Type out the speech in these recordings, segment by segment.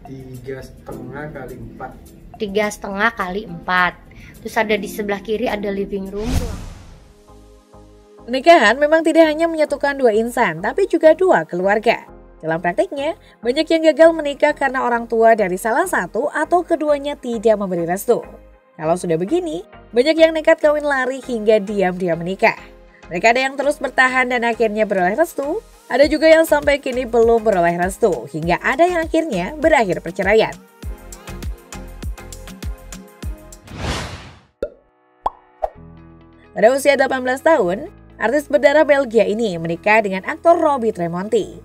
3,5 kali 4. 3,5 kali 4. Terus ada di sebelah kiri ada living room. Pernikahan memang tidak hanya menyatukan dua insan, tapi juga dua keluarga. Dalam praktiknya, banyak yang gagal menikah karena orang tua dari salah satu atau keduanya tidak memberi restu. Kalau sudah begini, banyak yang nekat kawin lari hingga diam-diam menikah. Mereka ada yang terus bertahan dan akhirnya beroleh restu, ada juga yang sampai kini belum beroleh restu, hingga ada yang akhirnya berakhir perceraian. Pada usia 18 tahun, artis berdarah Belgia ini menikah dengan aktor Robby Tremonti.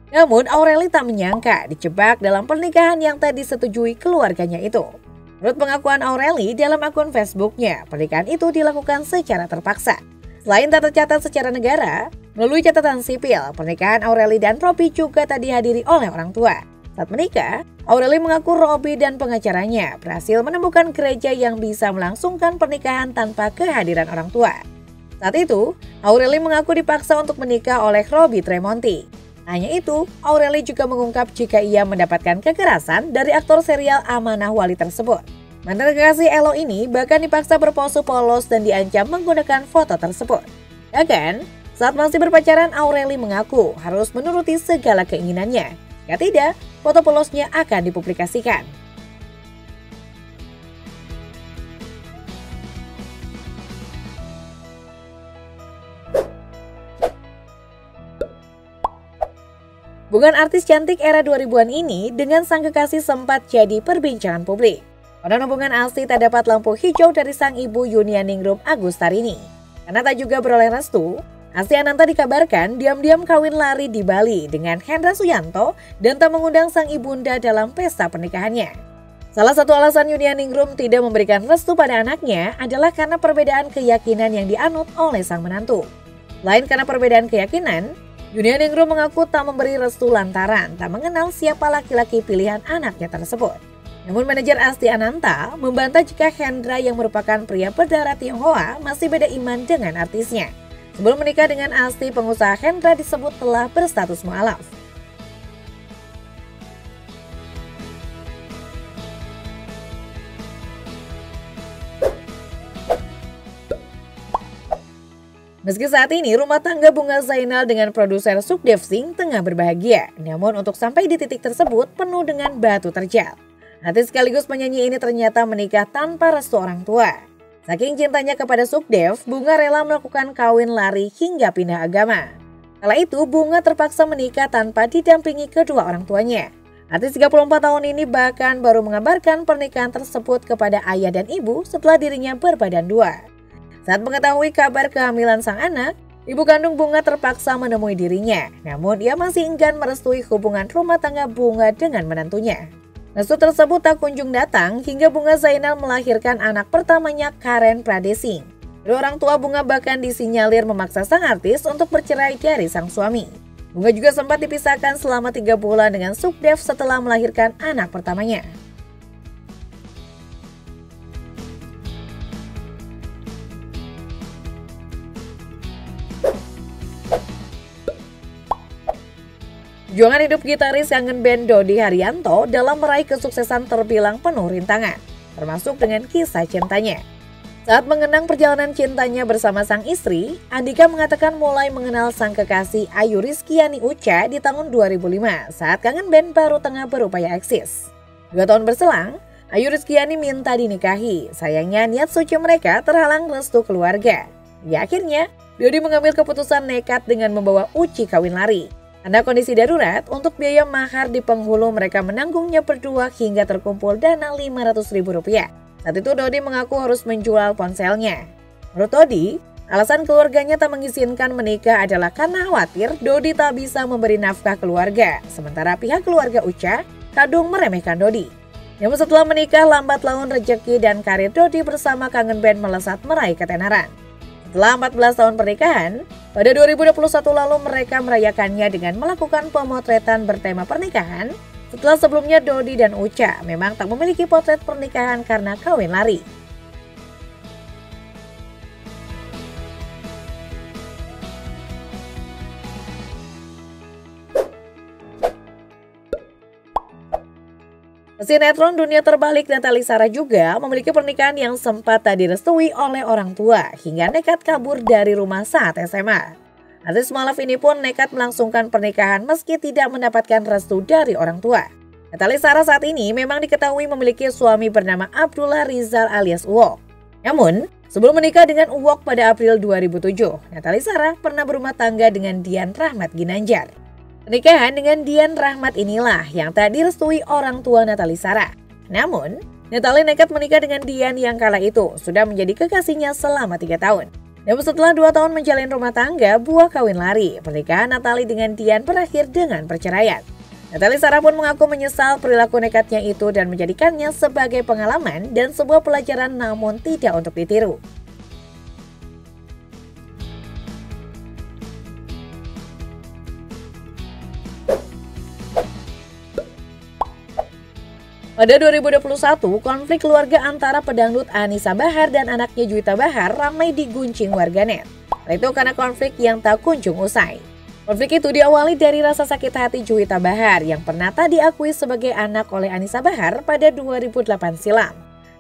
Namun Aureli tak menyangka dijebak dalam pernikahan yang tak disetujui keluarganya itu. Menurut pengakuan Aureli dalam akun Facebooknya, pernikahan itu dilakukan secara terpaksa. Selain tak tercatat secara negara, melalui catatan sipil, pernikahan Aureli dan Robby juga tak dihadiri oleh orang tua. Saat menikah, Aureli mengaku Robby dan pengacaranya berhasil menemukan gereja yang bisa melangsungkan pernikahan tanpa kehadiran orang tua. Saat itu, Aureli mengaku dipaksa untuk menikah oleh Robby Tremonti. Hanya itu, Aureli juga mengungkap jika ia mendapatkan kekerasan dari aktor serial Amanah Wali tersebut. Mantan kekasih Elo ini bahkan dipaksa berpose polos dan diancam menggunakan foto tersebut. Bahkan, saat masih berpacaran, Aureli mengaku harus menuruti segala keinginannya. Jika tidak, foto polosnya akan dipublikasikan. Hubungan artis cantik era 2000-an ini dengan sang kekasih sempat jadi perbincangan publik. Pada hubungan Asti tak dapat lampu hijau dari sang ibu Yunianingrum Agustarini. Karena tak juga beroleh restu, Asti Ananta dikabarkan diam-diam kawin lari di Bali dengan Hendra Suyanto dan tak mengundang sang ibunda dalam pesta pernikahannya. Salah satu alasan Yunianingrum tidak memberikan restu pada anaknya adalah karena perbedaan keyakinan yang dianut oleh sang menantu. Lain karena perbedaan keyakinan, Yunianingrum mengaku tak memberi restu lantaran tak mengenal siapa laki-laki pilihan anaknya tersebut. Namun manajer Asti Ananta membantah jika Hendra yang merupakan pria berdarah Tionghoa masih beda iman dengan artisnya. Sebelum menikah dengan Asti, pengusaha Hendra disebut telah berstatus mu'alaf. Meski saat ini rumah tangga Bunga Zainal dengan produser Sukdev Singh tengah berbahagia, namun untuk sampai di titik tersebut penuh dengan batu terjal. Artis sekaligus penyanyi ini ternyata menikah tanpa restu orang tua. Saking cintanya kepada Sukdev, Bunga rela melakukan kawin lari hingga pindah agama. Kala itu Bunga terpaksa menikah tanpa didampingi kedua orang tuanya. Artis 34 tahun ini bahkan baru mengabarkan pernikahan tersebut kepada ayah dan ibu setelah dirinya berbadan dua. Saat mengetahui kabar kehamilan sang anak, ibu kandung Bunga terpaksa menemui dirinya. Namun ia masih enggan merestui hubungan rumah tangga Bunga dengan menantunya. Restu tersebut tak kunjung datang hingga Bunga Zainal melahirkan anak pertamanya Karen Pradesing. Kedua orang tua Bunga bahkan disinyalir memaksa sang artis untuk bercerai dari sang suami. Bunga juga sempat dipisahkan selama 3 bulan dengan Sukdev setelah melahirkan anak pertamanya. Perjuangan hidup gitaris kangen band Dodi Haryanto dalam meraih kesuksesan terbilang penuh rintangan, termasuk dengan kisah cintanya. Saat mengenang perjalanan cintanya bersama sang istri, Andika mengatakan mulai mengenal sang kekasih Ayu Rizkiani Uca di tahun 2005 saat kangen band baru tengah berupaya eksis. 2 tahun berselang, Ayu Rizkiani minta dinikahi, sayangnya niat suci mereka terhalang restu keluarga. Ya akhirnya, Dodi mengambil keputusan nekat dengan membawa Uci kawin lari. Karena kondisi darurat, untuk biaya mahar di penghulu mereka menanggungnya berdua hingga terkumpul dana Rp500.000. Saat itu Dodi mengaku harus menjual ponselnya. Menurut Dodi, alasan keluarganya tak mengizinkan menikah adalah karena khawatir Dodi tak bisa memberi nafkah keluarga. Sementara pihak keluarga Uca kadung meremehkan Dodi. Namun setelah menikah, lambat laun rejeki dan karir Dodi bersama kangen band melesat meraih ketenaran. Setelah 14 tahun pernikahan, pada 2021 lalu mereka merayakannya dengan melakukan pemotretan bertema pernikahan. Setelah sebelumnya Dodi dan Uca memang tak memiliki potret pernikahan karena kawin lari. Sinetron Dunia Terbalik Natali Sara juga memiliki pernikahan yang sempat tak direstui oleh orang tua hingga nekat kabur dari rumah saat SMA. Artis Malaf ini pun nekat melangsungkan pernikahan meski tidak mendapatkan restu dari orang tua. Natali Sara saat ini memang diketahui memiliki suami bernama Abdullah Rizal alias Uwok. Namun, sebelum menikah dengan Uwok pada April 2007, Natali Sara pernah berumah tangga dengan Dian Rahmat Ginanjar. Pernikahan dengan Dian Rahmat inilah yang tak direstui orang tua Natali Sara. Namun, Natali nekat menikah dengan Dian yang kala itu sudah menjadi kekasihnya selama 3 tahun. Namun setelah 2 tahun menjalin rumah tangga, buah kawin lari, pernikahan Natali dengan Dian berakhir dengan perceraian. Natali Sara pun mengaku menyesal perilaku nekatnya itu dan menjadikannya sebagai pengalaman dan sebuah pelajaran namun tidak untuk ditiru. Pada 2021, konflik keluarga antara pedangdut Anisa Bahar dan anaknya Juwita Bahar ramai diguncing warganet. Itu karena konflik yang tak kunjung usai. Konflik itu diawali dari rasa sakit hati Juwita Bahar yang pernah tak diakui sebagai anak oleh Anisa Bahar pada 2008 silam.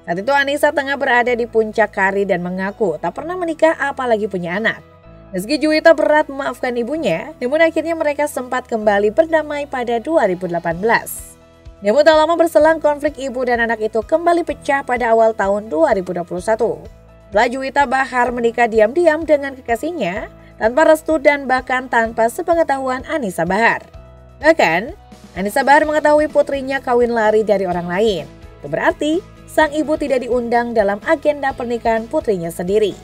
Saat itu Anisa tengah berada di puncak karir dan mengaku tak pernah menikah apalagi punya anak. Meski Juwita berat memaafkan ibunya, namun akhirnya mereka sempat kembali berdamai pada 2018. Namun tak lama berselang konflik ibu dan anak itu kembali pecah pada awal tahun 2021. Setelah Juwita Bahar menikah diam-diam dengan kekasihnya, tanpa restu dan bahkan tanpa sepengetahuan Anisa Bahar. Bahkan, Anisa Bahar mengetahui putrinya kawin lari dari orang lain. Itu berarti, sang ibu tidak diundang dalam agenda pernikahan putrinya sendiri.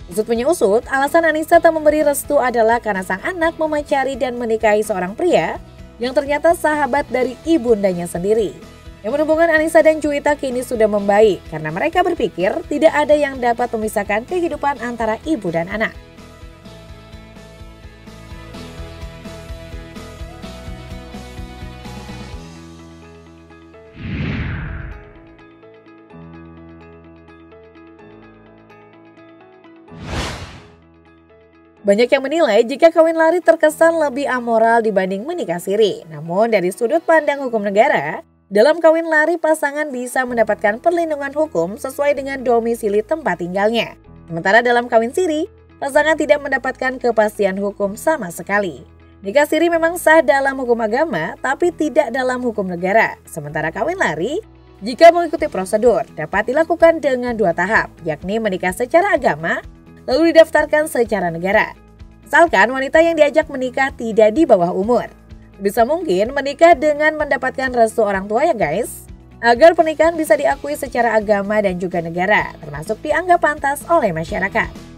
Usut punya usut, alasan Anisa tak memberi restu adalah karena sang anak memacari dan menikahi seorang pria yang ternyata sahabat dari ibundanya sendiri. Yang hubungan Anisa dan Juwita kini sudah membaik karena mereka berpikir tidak ada yang dapat memisahkan kehidupan antara ibu dan anak. Banyak yang menilai jika kawin lari terkesan lebih amoral dibanding menikah siri. Namun dari sudut pandang hukum negara, dalam kawin lari pasangan bisa mendapatkan perlindungan hukum sesuai dengan domisili tempat tinggalnya. Sementara dalam kawin siri, pasangan tidak mendapatkan kepastian hukum sama sekali. Nikah siri memang sah dalam hukum agama, tapi tidak dalam hukum negara. Sementara kawin lari, jika mengikuti prosedur, dapat dilakukan dengan 2 tahap, yakni menikah secara agama, lalu didaftarkan secara negara. Misalkan wanita yang diajak menikah tidak di bawah umur. Bisa mungkin menikah dengan mendapatkan restu orang tua ya guys. Agar pernikahan bisa diakui secara agama dan juga negara, termasuk dianggap pantas oleh masyarakat.